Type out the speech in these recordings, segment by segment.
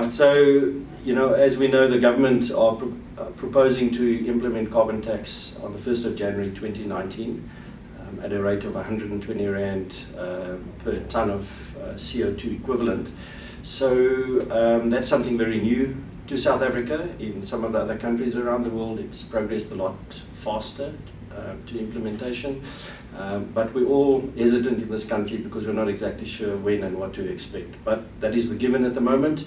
Right, so, as we know, the government are proposing to implement carbon tax on the 1st of January 2019 at a rate of 120 Rand per tonne of CO2 equivalent. So that's something very new to South Africa. In some of the other countries around the world, it's progressed a lot faster to implementation. But we're all hesitant in this country because we're not exactly sure when and what to expect. But that is the given at the moment.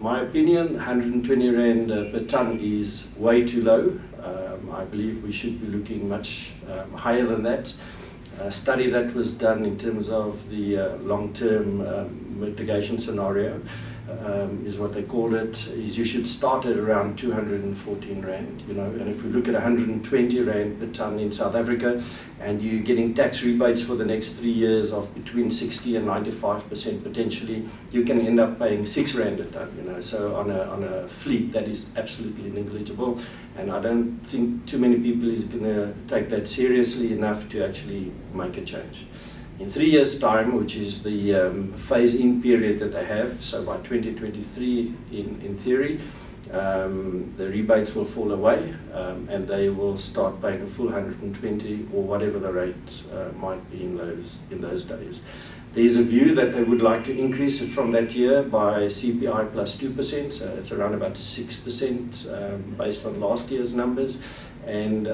My opinion, 120 Rand per tonne is way too low. I believe we should be looking much higher than that. A study that was done in terms of the long-term mitigation scenario is what they called it, is you should start at around 214 Rand, and if we look at 120 Rand per tonne in South Africa, and you're getting tax rebates for the next 3 years of between 60 and 95% potentially, you can end up paying 6 Rand a tonne, so on a fleet that is absolutely negligible, and I don't think too many people is going to take that seriously enough to actually make a change. In 3 years' time, which is the phase-in period that they have, so by 2023 in theory, the rebates will fall away and they will start paying a full 120 or whatever the rate might be in those days. There is a view that they would like to increase it from that year by CPI plus 2%, so it's around about 6% based on last year's numbers. And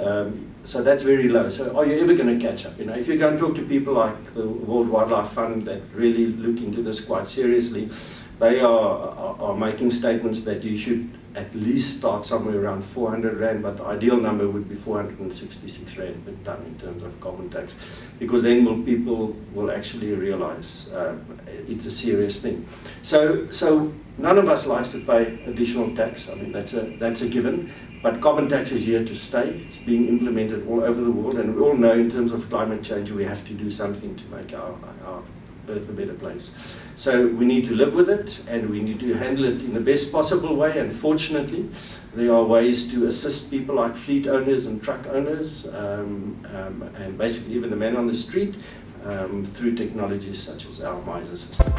so that's very low. So are you ever going to catch up? If you go and talk to people like the World Wildlife Fund that really look into this quite seriously, they are making statements that you should at least start somewhere around 400 Rand, but the ideal number would be 466 Rand per tonne in terms of carbon tax, because then people will actually realize it's a serious thing. So none of us likes to pay additional tax. I mean, that's a given. But carbon tax is here to stay. It's being implemented all over the world, and we all know in terms of climate change we have to do something to make our Earth a better place. So we need to live with it, and we need to handle it in the best possible way, and fortunately there are ways to assist people like fleet owners and truck owners, and basically even the man on the street, through technologies such as our MISER system.